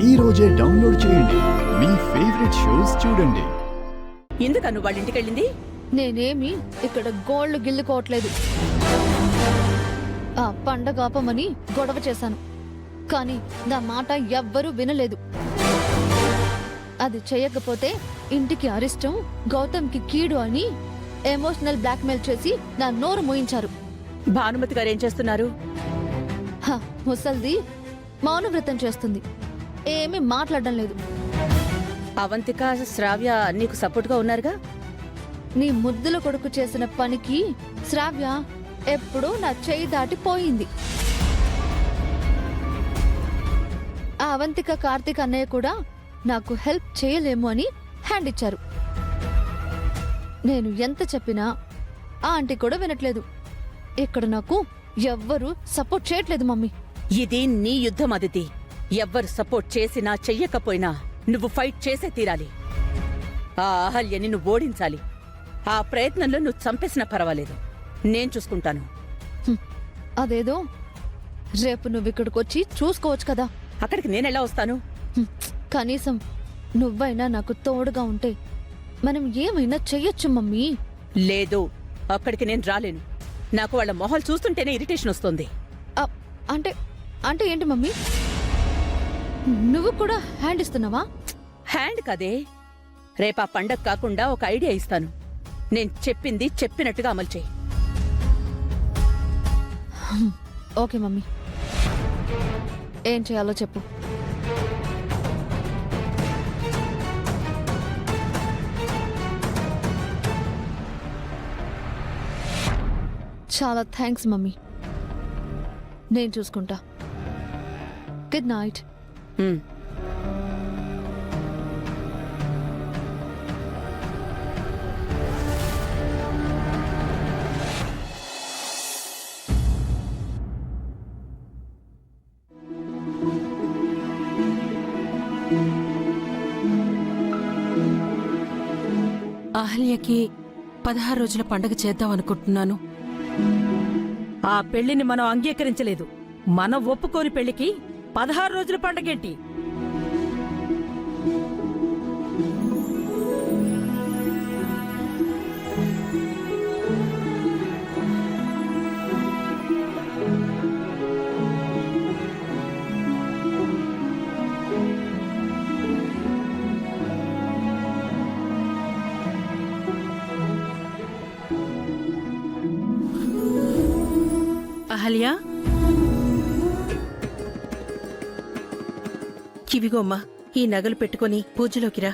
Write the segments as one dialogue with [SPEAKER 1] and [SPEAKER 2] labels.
[SPEAKER 1] ఈ రోజే డౌన్లోడ్ చేయండి. మీ ఫేవరెట్ షోస్ చూడండి.
[SPEAKER 2] ఎందుకను వాళ్ళ ఇంటికి వెళ్ళింది?
[SPEAKER 3] నేనేమి ఇక్కడ గోల్డ్ గిల్లుకోవట్లేదు. ఆ పండగ ఆపమని గొడవ చేశాను, కానీ నా మాట ఎవ్వరూ వినలేదు. అది చేయకపోతే ఇంటికి అరిష్టం, గౌతమ్కి కీడు అని ఎమోషనల్ బ్లాక్మెయిల్ చేసి నా నోరు మోయించారు.
[SPEAKER 2] భానుమతి గారు ఏం చేస్తున్నారు?
[SPEAKER 3] ముసల్ది మౌనవ్రతం చేస్తుంది, ఏమీ మాట్లాడడం లేదు.
[SPEAKER 2] అవంతిక, శ్రావ్య నీకు సపోర్ట్గా ఉన్నారుగా?
[SPEAKER 3] నీ ముద్దుల కొడుకు చేసిన పనికి శ్రావ్య ఎప్పుడూ నా చేయి దాటిపోయింది. ఆ అవంతిక, కార్తీక్ అన్నయ్య కూడా నాకు హెల్ప్ చేయలేము అని హ్యాండ్ ఇచ్చారు. నేను ఎంత చెప్పినా ఆ ఆంటీ కూడా వినట్లేదు. ఇక్కడ నాకు ఎవ్వరూ సపోర్ట్ చేయట్లేదు మమ్మీ.
[SPEAKER 2] ఇది నీ యుద్ధం అదితి. ఎవ్వరు సపోర్ట్ చేసినా చెయ్యకపోయినా నువ్వు ఫైట్ చేసే తీరాలి. ఆ అహల్యని నువ్వు ఓడించాలి. ఆ ప్రయత్నంలో నువ్వు చంపేసినా పర్వాలేదు, నేను చూసుకుంటాను.
[SPEAKER 3] అదేదో రేపు నువ్వు ఇక్కడికొచ్చి చూసుకోవచ్చు కదా.
[SPEAKER 2] అక్కడికి నేనెలా వస్తాను?
[SPEAKER 3] కనీసం నువ్వైనా నాకు తోడుగా ఉంటే మనం ఏమైనా చెయ్యొచ్చు మమ్మీ.
[SPEAKER 2] లేదు, అక్కడికి నేను రాలేను. నాకు వాళ్ళ మొహాలు చూస్తుంటేనే ఇరిటేషన్ వస్తుంది.
[SPEAKER 3] అంటే అంటే ఏంటి మమ్మీ, నువ్వు కూడా హ్యాండ్ ఇస్తున్నావా?
[SPEAKER 2] హ్యాండ్ కదే, రేపా పండగ కాకుండా ఒక ఐడియా ఇస్తాను. నేను చెప్పింది చెప్పినట్టుగా అమలు చేయి.
[SPEAKER 3] ఓకే మమ్మీ, ఏం చేయాలో చెప్పు. చాలా థ్యాంక్స్ మమ్మీ, నేను చూసుకుంటా. Good night.
[SPEAKER 4] అహల్యకి 16 రోజుల పండగ చేద్దాం అనుకుంటున్నాను.
[SPEAKER 5] ఆ పెళ్లిని మనం అంగీకరించలేదు. మనం ఒప్పుకోని పెళ్లికి 16 రోజుల పండగేంటి?
[SPEAKER 4] అహల్య, కివిగోమ్మా, ఈ నగలు పెట్టుకొని పూజలోకి రా.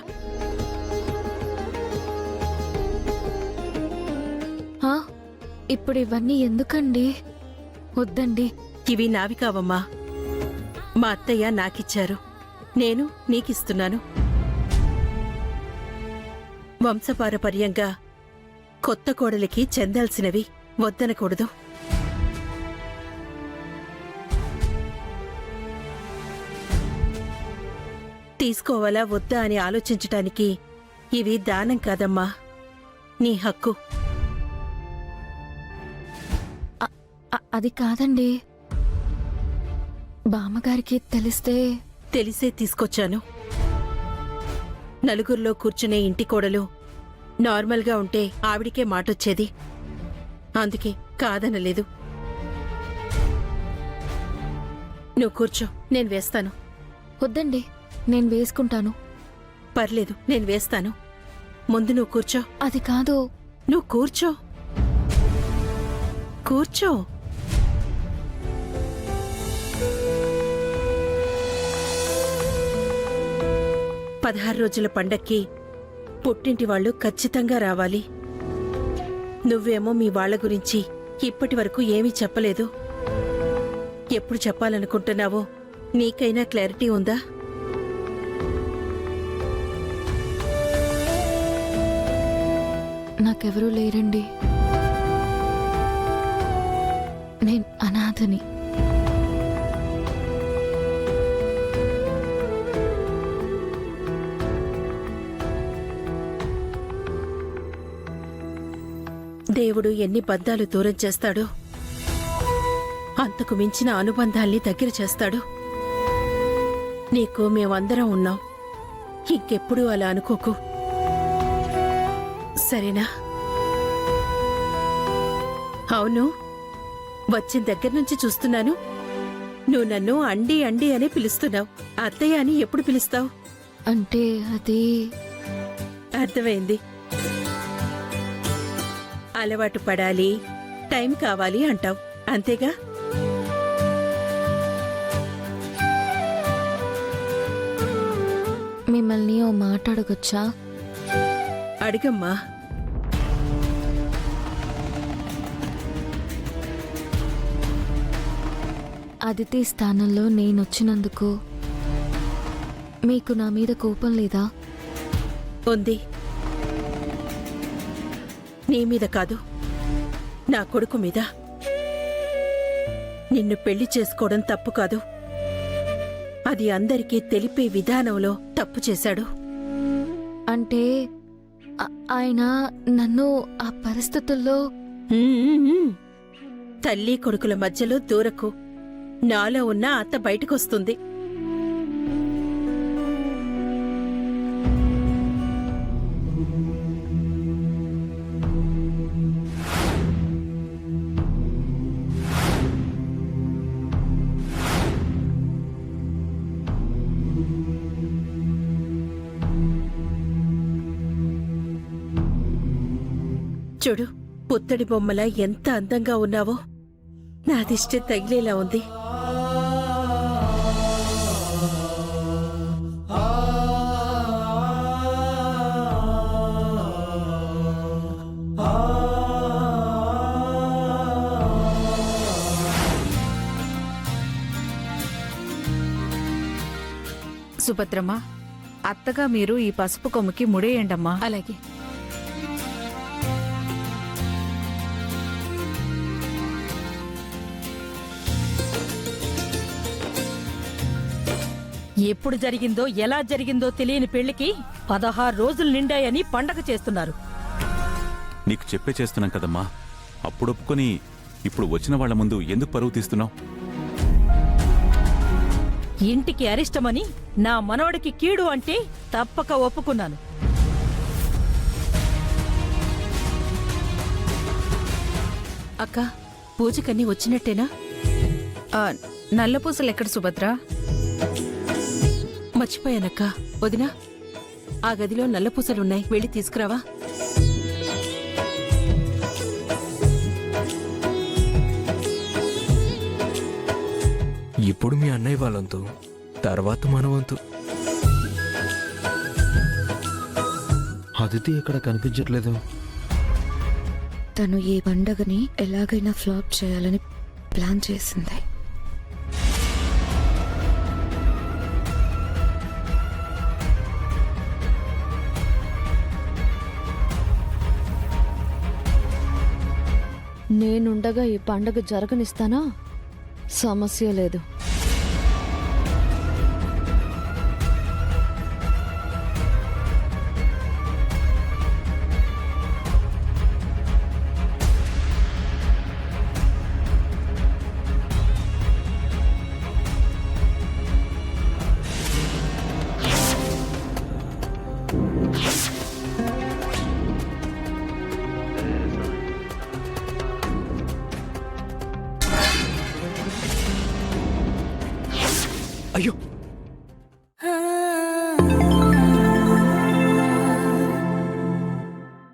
[SPEAKER 3] ఇప్పుడు ఇవన్నీ ఎందుకండి? వద్దండి.
[SPEAKER 4] ఇవి నావి కావమ్మా, మా అత్తయ్య నాకిచ్చారు, నేను నీకిస్తున్నాను. వంశపారపర్యంగా కొత్త కోడలికి చెందాల్సినవి వద్దనకూడదు. తీసుకోవాలా వద్దా అని ఆలోచించటానికి ఇవి దానం కాదమ్మా, నీ హక్కు.
[SPEAKER 3] అది కాదండి, బామ్మగారికి తెలిసే
[SPEAKER 4] తీసుకొచ్చాను. నలుగురిలో కూర్చునే ఇంటి కోడలు నార్మల్గా ఉంటే ఆవిడికే మాటొచ్చేది, అందుకే కాదనలేదు. నువ్వు కూర్చో, నేను వేస్తాను.
[SPEAKER 3] వద్దండి, నేను వేసుకుంటాను.
[SPEAKER 4] పర్లేదు, నేను వేస్తాను. ముందు నువ్వు కూర్చో.
[SPEAKER 3] అది కాదు.
[SPEAKER 4] నువ్వు కూర్చో, కూర్చో. పదహారు రోజుల పండక్కి పుట్టింటి వాళ్ళు ఖచ్చితంగా రావాలి. నువ్వేమో మీ వాళ్ల గురించి ఇప్పటి వరకు ఏమీ చెప్పలేదు. ఎప్పుడు చెప్పాలనుకుంటున్నావో నీకైనా క్లారిటీ ఉందా?
[SPEAKER 3] నాకెవరూ లేరండి, నేను అనాథని.
[SPEAKER 4] దేవుడు ఎన్ని బంధాలు దూరం చేస్తాడో అంతకు మించిన అనుబంధాల్ని దగ్గర చేస్తాడు. నీకు మేమందరం ఉన్నాం. ఇంకెప్పుడు అలా అనుకోకు, సరేనా? అవును, వచ్చిన దగ్గర నుంచి చూస్తున్నాను నువ్వు నన్ను అండి అండి అని పిలుస్తున్నావు. అత్తయ్య అని ఎప్పుడు పిలుస్తావు?
[SPEAKER 3] అంటే అది
[SPEAKER 4] అర్థమైంది. అలవాటు పడాలి, టైం కావాలి అంటావు, అంతేగా?
[SPEAKER 3] మిమ్మల్ని ఓ మాట అడగొచ్చా?
[SPEAKER 4] అడిగమ్మా.
[SPEAKER 3] అదితి స్థానంలో నేనొచ్చినందుకు మీకు నా మీద కోపం లేదా?
[SPEAKER 4] ఉంది. నీ మీద కాదు, నా కొడుకు మీద. నిన్ను పెళ్లి చేసుకోవడం తప్పు కాదు, అది అందరికీ తెలిపే విధానంలో తప్పు చేశాడు.
[SPEAKER 3] అంటే ఆయన నన్ను ఆ పరిస్థితుల్లో
[SPEAKER 4] ఉమ్మ్. తల్లి కొడుకుల మధ్యలో దూరకు. నాలో ఉన్న అత్త బయటకొస్తుంది. చూడు, పుత్తడి బొమ్మలా ఎంత అందంగా ఉన్నావో. నాదిష్టే తగిలేలా ఉంది.
[SPEAKER 6] సుభద్రమ్మ, అత్తగా మీరు ఈ పసుపు కొమ్ముకి ముడేయండమ్మా.
[SPEAKER 4] అలాగే.
[SPEAKER 5] ఎప్పుడు జరిగిందో ఎలా జరిగిందో తెలియని పెళ్లికి 16 రోజులు నిండాయని పండగ చేస్తున్నారు.
[SPEAKER 7] నీకు చెప్పే చేస్తున్నాం కదమ్మా. అప్పుడు ఒప్పుకొని ఇప్పుడు వచ్చిన వాళ్ల ముందు ఎందుకు పరువు తీస్తున్నావు?
[SPEAKER 5] ఇంటికి అరిష్టమని నా మనవడికి కీడు అంటే తప్పక ఒప్పుకున్నాను.
[SPEAKER 4] అక్క, పూజకన్నీ వచ్చినట్టేనా?
[SPEAKER 6] నల్ల పూసలు ఎక్కడ సుభద్ర?
[SPEAKER 4] మర్చిపోయానక్క. వదినా, ఆ గదిలో నల్లపూసలున్నాయి, వెళ్ళి తీసుకురావా?
[SPEAKER 8] ఇప్పుడు మీ అన్నయ్య వాళ్ళ వంతు, తర్వాత మన వంతు. అదితి ఇక్కడ కనిపించట్లేదు.
[SPEAKER 3] తను ఈ పండగని ఎలాగైనా ఫ్లాప్ చేయాలని ప్లాన్ చేసింది. నేనుండగా ఈ పండగ జరగనిస్తానా? సమస్య లేదు.